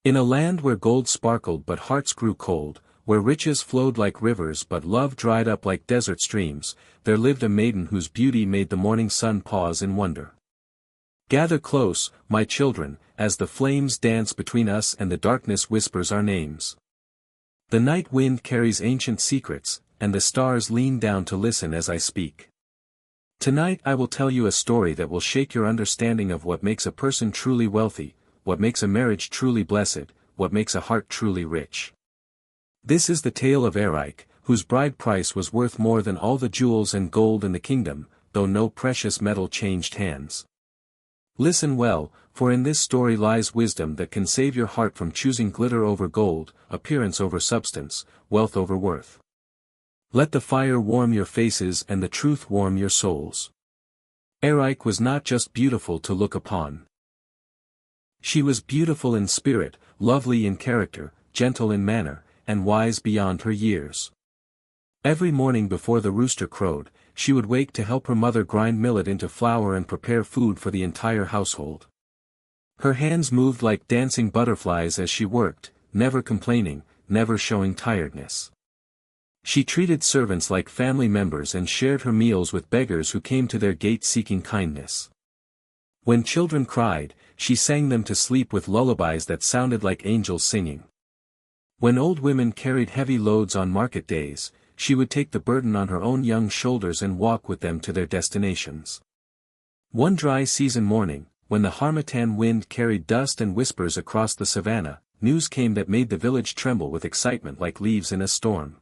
In a land where gold sparkled but hearts grew cold, where riches flowed like rivers but love dried up like desert streams, there lived a maiden whose beauty made the morning sun pause in wonder. Gather close, my children, as the flames dance between us and the darkness whispers our names. The night wind carries ancient secrets, and the stars lean down to listen as I speak. Tonight I will tell you a story that will shake your understanding of what makes a person truly wealthy, what makes a marriage truly blessed, what makes a heart truly rich. This is the tale of Arike, whose bride price was worth more than all the jewels and gold in the kingdom, though no precious metal changed hands. Listen well, for in this story lies wisdom that can save your heart from choosing glitter over gold, appearance over substance, wealth over worth. Let the fire warm your faces and the truth warm your souls. Arike was not just beautiful to look upon. She was beautiful in spirit, lovely in character, gentle in manner, and wise beyond her years. Every morning before the rooster crowed, she would wake to help her mother grind millet into flour and prepare food for the entire household. Her hands moved like dancing butterflies as she worked, never complaining, never showing tiredness. She treated servants like family members and shared her meals with beggars who came to their gate seeking kindness. When children cried, she sang them to sleep with lullabies that sounded like angels singing. When old women carried heavy loads on market days, she would take the burden on her own young shoulders and walk with them to their destinations. One dry season morning, when the harmattan wind carried dust and whispers across the savannah, news came that made the village tremble with excitement like leaves in a storm.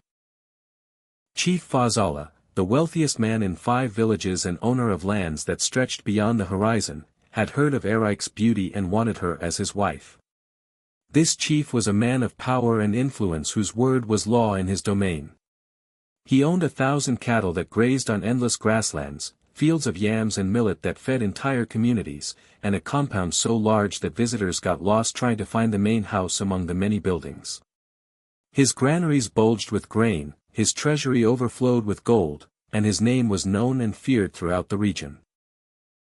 Chief Fazala, the wealthiest man in 5 villages and owner of lands that stretched beyond the horizon, had heard of Arike's beauty and wanted her as his wife. This chief was a man of power and influence whose word was law in his domain. He owned 1,000 cattle that grazed on endless grasslands, fields of yams and millet that fed entire communities, and a compound so large that visitors got lost trying to find the main house among the many buildings. His granaries bulged with grain, his treasury overflowed with gold, and his name was known and feared throughout the region.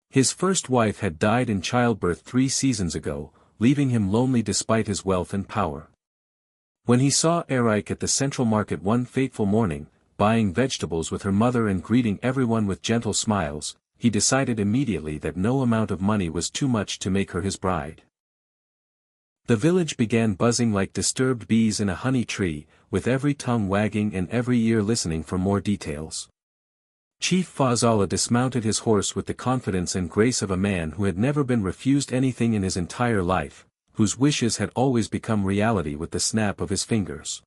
His first wife had died in childbirth 3 seasons ago, leaving him lonely despite his wealth and power. When he saw Arike at the central market one fateful morning, buying vegetables with her mother and greeting everyone with gentle smiles, he decided immediately that no amount of money was too much to make her his bride. The village began buzzing like disturbed bees in a honey tree, with every tongue wagging and every ear listening for more details. Chief Fazala dismounted his horse with the confidence and grace of a man who had never been refused anything in his entire life, whose wishes had always become reality with the snap of his fingers.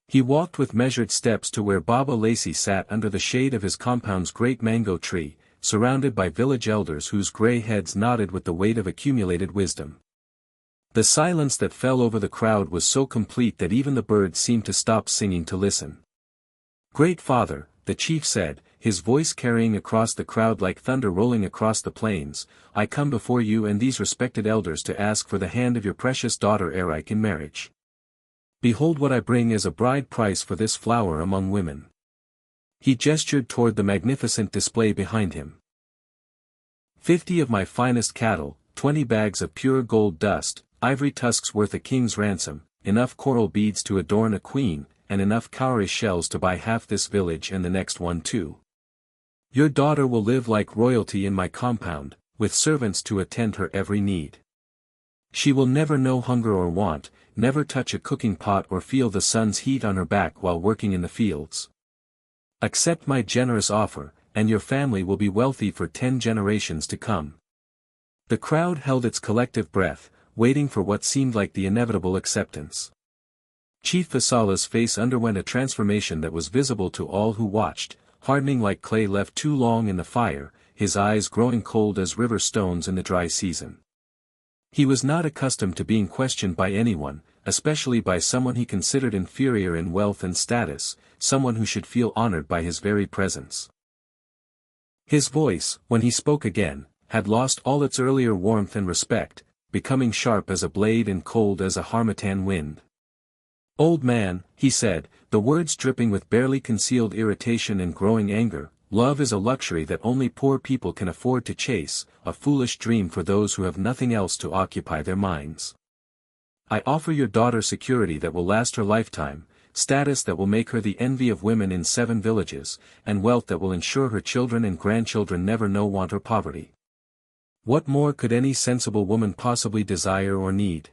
He walked with measured steps to where Baba Lacy sat under the shade of his compound's great mango tree, surrounded by village elders whose gray heads nodded with the weight of accumulated wisdom. The silence that fell over the crowd was so complete that even the birds seemed to stop singing to listen. "Great Father," the chief said, his voice carrying across the crowd like thunder rolling across the plains, "I come before you and these respected elders to ask for the hand of your precious daughter Arike in marriage. Behold what I bring as a bride price for this flower among women." He gestured toward the magnificent display behind him. 50 of my finest cattle, 20 bags of pure gold dust, ivory tusks worth a king's ransom, enough coral beads to adorn a queen, and enough cowrie shells to buy half this village and the next one too. Your daughter will live like royalty in my compound, with servants to attend her every need. She will never know hunger or want, never touch a cooking pot or feel the sun's heat on her back while working in the fields. Accept my generous offer, and your family will be wealthy for 10 generations to come. The crowd held its collective breath, waiting for what seemed like the inevitable acceptance. Chief Fasala's face underwent a transformation that was visible to all who watched, hardening like clay left too long in the fire, his eyes growing cold as river stones in the dry season. He was not accustomed to being questioned by anyone, especially by someone he considered inferior in wealth and status, someone who should feel honored by his very presence. His voice, when he spoke again, had lost all its earlier warmth and respect, becoming sharp as a blade and cold as a harmattan wind. "Old man," he said, the words dripping with barely concealed irritation and growing anger, "love is a luxury that only poor people can afford to chase, a foolish dream for those who have nothing else to occupy their minds. I offer your daughter security that will last her lifetime, status that will make her the envy of women in 7 villages, and wealth that will ensure her children and grandchildren never know want or poverty. What more could any sensible woman possibly desire or need?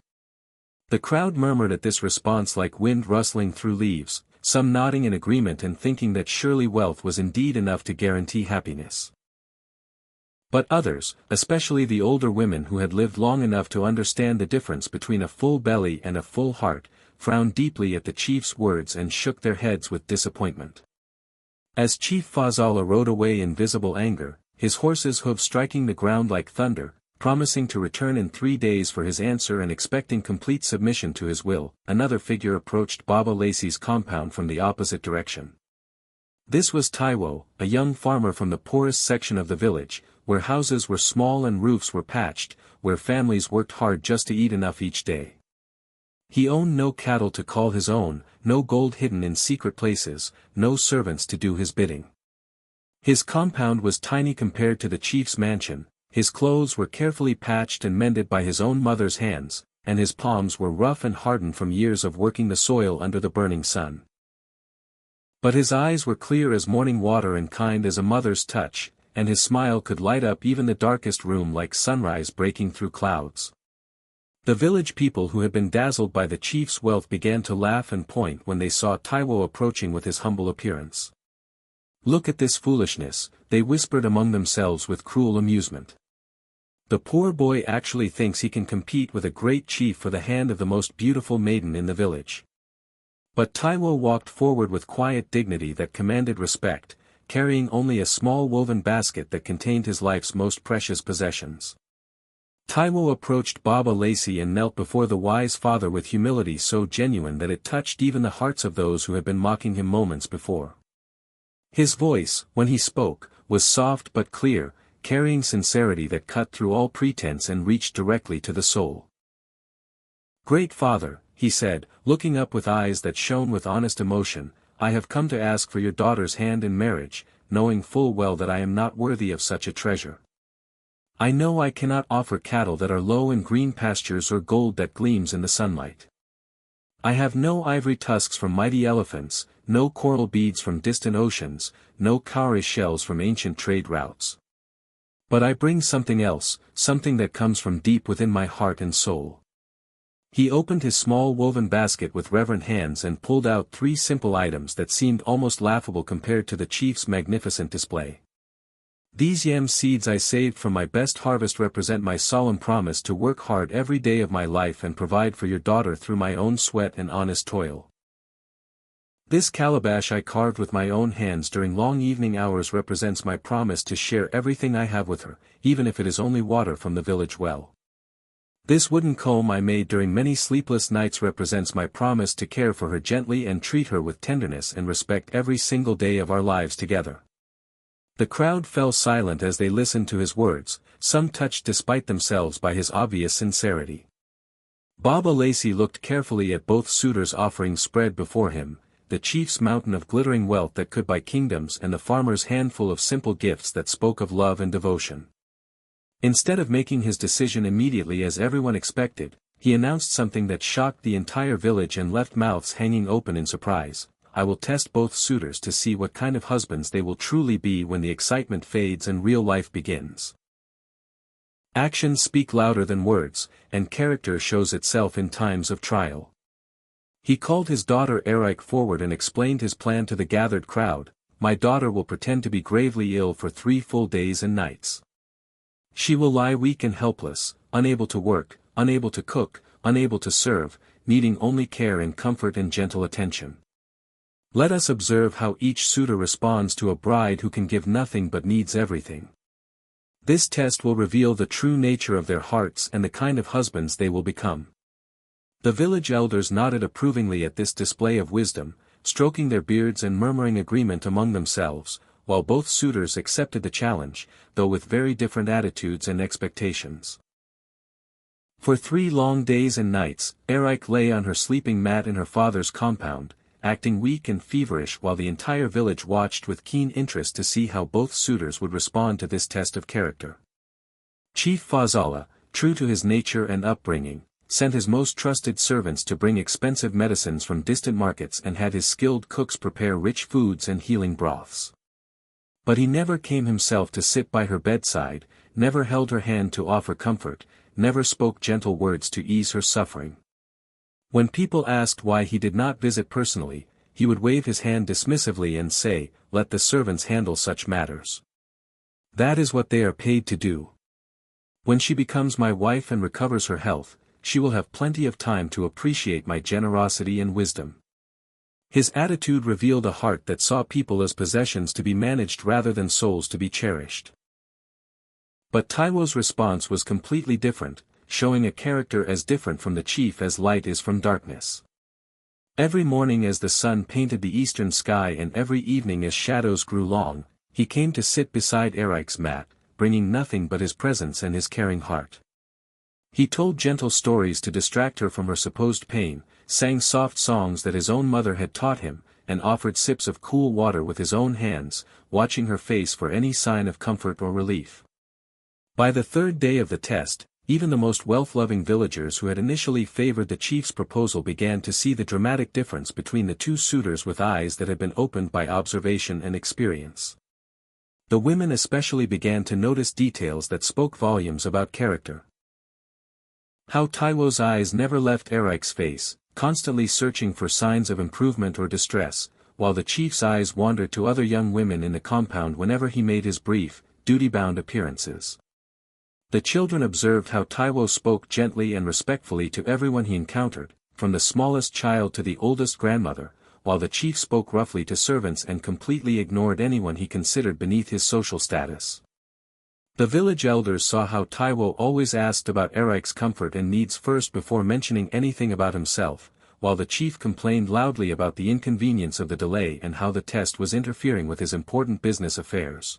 The crowd murmured at this response like wind rustling through leaves, some nodding in agreement and thinking that surely wealth was indeed enough to guarantee happiness. But others, especially the older women who had lived long enough to understand the difference between a full belly and a full heart, frowned deeply at the chief's words and shook their heads with disappointment. As Chief Fazala rode away in visible anger, his horse's hooves striking the ground like thunder, promising to return in 3 days for his answer and expecting complete submission to his will, another figure approached Baba Lacy's compound from the opposite direction. This was Taiwo, a young farmer from the poorest section of the village, where houses were small and roofs were patched, where families worked hard just to eat enough each day. He owned no cattle to call his own, no gold hidden in secret places, no servants to do his bidding. His compound was tiny compared to the chief's mansion, his clothes were carefully patched and mended by his own mother's hands, and his palms were rough and hardened from years of working the soil under the burning sun. But his eyes were clear as morning water and kind as a mother's touch, and his smile could light up even the darkest room like sunrise breaking through clouds. The village people who had been dazzled by the chief's wealth began to laugh and point when they saw Taiwo approaching with his humble appearance. "Look at this foolishness," they whispered among themselves with cruel amusement. "The poor boy actually thinks he can compete with a great chief for the hand of the most beautiful maiden in the village." But Taiwo walked forward with quiet dignity that commanded respect, carrying only a small woven basket that contained his life's most precious possessions. Taiwo approached Baba Lacy and knelt before the wise father with humility so genuine that it touched even the hearts of those who had been mocking him moments before. His voice, when he spoke, was soft but clear, carrying sincerity that cut through all pretense and reached directly to the soul. "Great Father," he said, looking up with eyes that shone with honest emotion, "I have come to ask for your daughter's hand in marriage, knowing full well that I am not worthy of such a treasure. I know I cannot offer cattle that are low in green pastures or gold that gleams in the sunlight. I have no ivory tusks from mighty elephants, no coral beads from distant oceans, no cowrie shells from ancient trade routes. But I bring something else, something that comes from deep within my heart and soul." He opened his small woven basket with reverent hands and pulled out 3 simple items that seemed almost laughable compared to the chief's magnificent display. "These yam seeds I saved from my best harvest represent my solemn promise to work hard every day of my life and provide for your daughter through my own sweat and honest toil. This calabash I carved with my own hands during long evening hours represents my promise to share everything I have with her, even if it is only water from the village well. This wooden comb I made during many sleepless nights represents my promise to care for her gently and treat her with tenderness and respect every single day of our lives together." The crowd fell silent as they listened to his words, some touched despite themselves by his obvious sincerity. Baba Lacy looked carefully at both suitors' offerings spread before him, the chief's mountain of glittering wealth that could buy kingdoms and the farmer's handful of simple gifts that spoke of love and devotion. Instead of making his decision immediately as everyone expected, he announced something that shocked the entire village and left mouths hanging open in surprise: "I will test both suitors to see what kind of husbands they will truly be when the excitement fades and real life begins." Actions speak louder than words, and character shows itself in times of trial. He called his daughter Arike forward and explained his plan to the gathered crowd: "My daughter will pretend to be gravely ill for 3 full days and nights. She will lie weak and helpless, unable to work, unable to cook, unable to serve, needing only care and comfort and gentle attention. Let us observe how each suitor responds to a bride who can give nothing but needs everything. This test will reveal the true nature of their hearts and the kind of husbands they will become." The village elders nodded approvingly at this display of wisdom, stroking their beards and murmuring agreement among themselves, while both suitors accepted the challenge, though with very different attitudes and expectations. For 3 long days and nights, Arike lay on her sleeping mat in her father's compound, acting weak and feverish while the entire village watched with keen interest to see how both suitors would respond to this test of character. Chief Fazala, true to his nature and upbringing, sent his most trusted servants to bring expensive medicines from distant markets and had his skilled cooks prepare rich foods and healing broths. But he never came himself to sit by her bedside, never held her hand to offer comfort, never spoke gentle words to ease her suffering. When people asked why he did not visit personally, he would wave his hand dismissively and say, "Let the servants handle such matters. That is what they are paid to do. When she becomes my wife and recovers her health, she will have plenty of time to appreciate my generosity and wisdom." His attitude revealed a heart that saw people as possessions to be managed rather than souls to be cherished. But Taiwo's response was completely different, showing a character as different from the chief as light is from darkness. Every morning as the sun painted the eastern sky and every evening as shadows grew long, he came to sit beside Arike's mat, bringing nothing but his presence and his caring heart. He told gentle stories to distract her from her supposed pain, sang soft songs that his own mother had taught him, and offered sips of cool water with his own hands, watching her face for any sign of comfort or relief. By the third day of the test, even the most wealth-loving villagers who had initially favored the chief's proposal began to see the dramatic difference between the two suitors with eyes that had been opened by observation and experience. The women especially began to notice details that spoke volumes about character. How Taiwo's eyes never left Arike's face, constantly searching for signs of improvement or distress, while the chief's eyes wandered to other young women in the compound whenever he made his brief, duty-bound appearances. The children observed how Taiwo spoke gently and respectfully to everyone he encountered, from the smallest child to the oldest grandmother, while the chief spoke roughly to servants and completely ignored anyone he considered beneath his social status. The village elders saw how Taiwo always asked about Arike's comfort and needs first before mentioning anything about himself, while the chief complained loudly about the inconvenience of the delay and how the test was interfering with his important business affairs.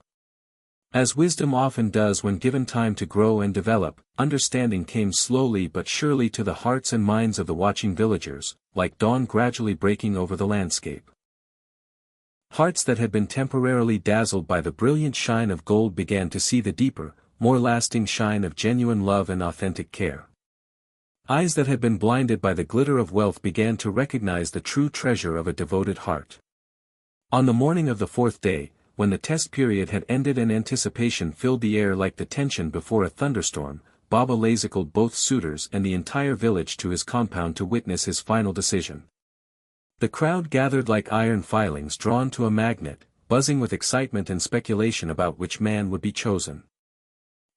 As wisdom often does when given time to grow and develop, understanding came slowly but surely to the hearts and minds of the watching villagers, like dawn gradually breaking over the landscape. Hearts that had been temporarily dazzled by the brilliant shine of gold began to see the deeper, more lasting shine of genuine love and authentic care. Eyes that had been blinded by the glitter of wealth began to recognize the true treasure of a devoted heart. On the morning of the fourth day, when the test period had ended and anticipation filled the air like the tension before a thunderstorm, Baba lazicled both suitors and the entire village to his compound to witness his final decision. The crowd gathered like iron filings drawn to a magnet, buzzing with excitement and speculation about which man would be chosen.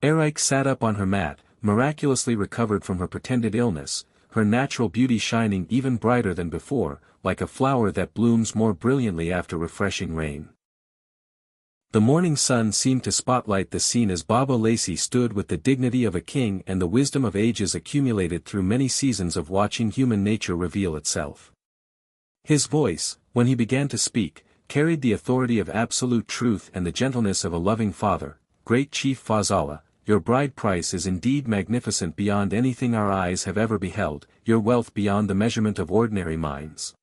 Arike sat up on her mat, miraculously recovered from her pretended illness, her natural beauty shining even brighter than before, like a flower that blooms more brilliantly after refreshing rain. The morning sun seemed to spotlight the scene as Baba Lacy stood with the dignity of a king and the wisdom of ages accumulated through many seasons of watching human nature reveal itself. His voice, when he began to speak, carried the authority of absolute truth and the gentleness of a loving father. "Great Chief Fazala, your bride price is indeed magnificent beyond anything our eyes have ever beheld, your wealth beyond the measurement of ordinary minds.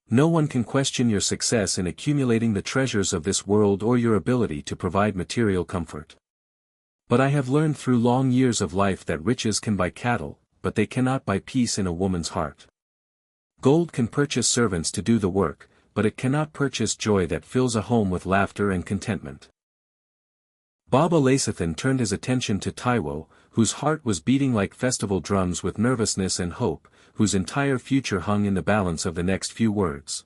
No one can question your success in accumulating the treasures of this world or your ability to provide material comfort. But I have learned through long years of life that riches can buy cattle, but they cannot buy peace in a woman's heart. Gold can purchase servants to do the work, but it cannot purchase joy that fills a home with laughter and contentment." Baba Lasithan turned his attention to Taiwo, whose heart was beating like festival drums with nervousness and hope, whose entire future hung in the balance of the next few words.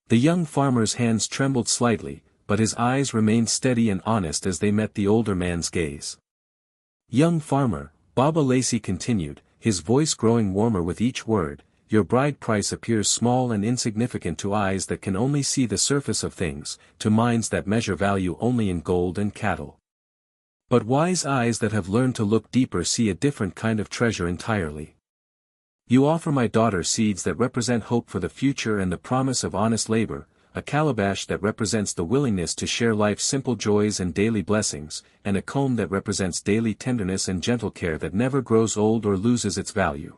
The young farmer's hands trembled slightly, but his eyes remained steady and honest as they met the older man's gaze. "Young farmer," Baba Lacy continued, his voice growing warmer with each word, "your bride price appears small and insignificant to eyes that can only see the surface of things, to minds that measure value only in gold and cattle. But wise eyes that have learned to look deeper see a different kind of treasure entirely. You offer my daughter seeds that represent hope for the future and the promise of honest labor, a calabash that represents the willingness to share life's simple joys and daily blessings, and a comb that represents daily tenderness and gentle care that never grows old or loses its value.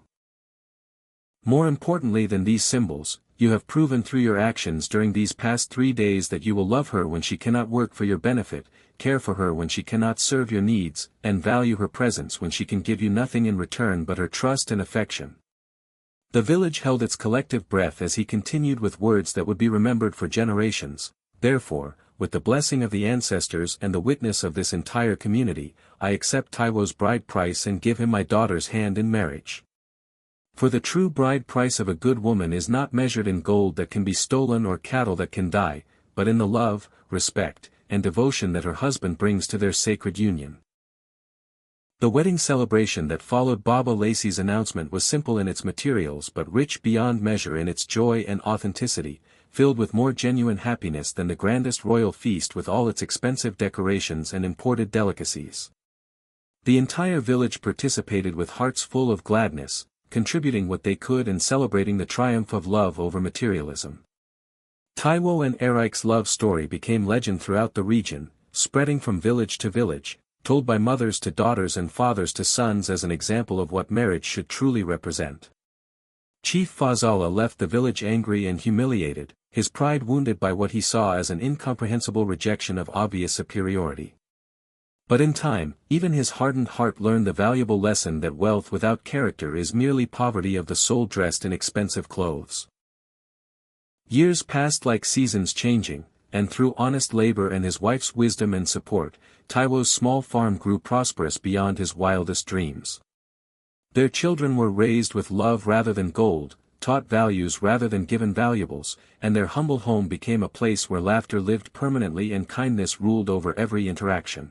More importantly than these symbols, you have proven through your actions during these past 3 days that you will love her when she cannot work for your benefit, care for her when she cannot serve your needs, and value her presence when she can give you nothing in return but her trust and affection. The village held its collective breath as he continued with words that would be remembered for generations. Therefore, with the blessing of the ancestors and the witness of this entire community, I accept Taiwo's bride price and give him my daughter's hand in marriage. For the true bride price of a good woman is not measured in gold that can be stolen or cattle that can die, but in the love, respect, and devotion that her husband brings to their sacred union. The wedding celebration that followed Baba Lacey's announcement was simple in its materials but rich beyond measure in its joy and authenticity, filled with more genuine happiness than the grandest royal feast with all its expensive decorations and imported delicacies. The entire village participated with hearts full of gladness, contributing what they could and celebrating the triumph of love over materialism. Taiwo and Arike's love story became legend throughout the region, spreading from village to village, told by mothers to daughters and fathers to sons as an example of what marriage should truly represent. Chief Fazala left the village angry and humiliated, his pride wounded by what he saw as an incomprehensible rejection of obvious superiority. But in time, even his hardened heart learned the valuable lesson that wealth without character is merely poverty of the soul dressed in expensive clothes. Years passed like seasons changing, and through honest labor and his wife's wisdom and support, Taiwo's small farm grew prosperous beyond his wildest dreams. Their children were raised with love rather than gold, taught values rather than given valuables, and their humble home became a place where laughter lived permanently and kindness ruled over every interaction.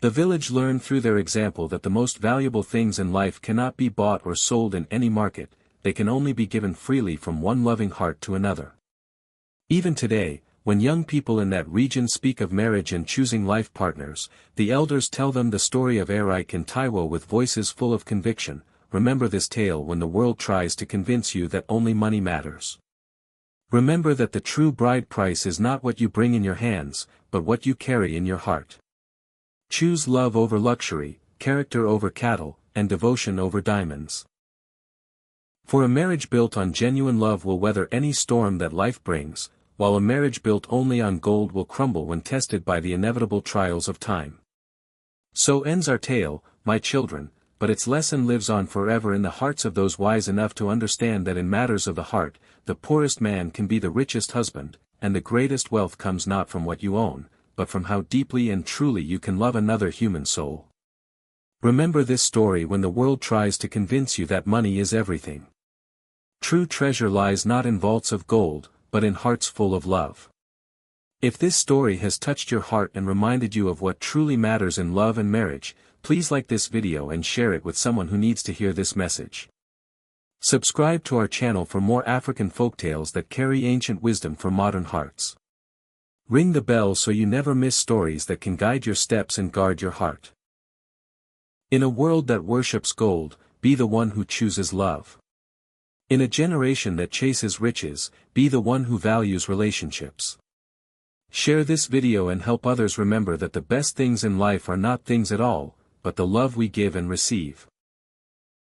The village learned through their example that the most valuable things in life cannot be bought or sold in any market, they can only be given freely from one loving heart to another. Even today, when young people in that region speak of marriage and choosing life partners, the elders tell them the story of Arike and Taiwo with voices full of conviction. Remember this tale when the world tries to convince you that only money matters. Remember that the true bride price is not what you bring in your hands, but what you carry in your heart. Choose love over luxury, character over cattle, and devotion over diamonds. For a marriage built on genuine love will weather any storm that life brings, while a marriage built only on gold will crumble when tested by the inevitable trials of time. So ends our tale, my children, but its lesson lives on forever in the hearts of those wise enough to understand that in matters of the heart, the poorest man can be the richest husband, and the greatest wealth comes not from what you own, but from how deeply and truly you can love another human soul. Remember this story when the world tries to convince you that money is everything. True treasure lies not in vaults of gold, but in hearts full of love. If this story has touched your heart and reminded you of what truly matters in love and marriage, please like this video and share it with someone who needs to hear this message. Subscribe to our channel for more African folktales that carry ancient wisdom for modern hearts. Ring the bell so you never miss stories that can guide your steps and guard your heart. In a world that worships gold, be the one who chooses love. In a generation that chases riches, be the one who values relationships. Share this video and help others remember that the best things in life are not things at all, but the love we give and receive.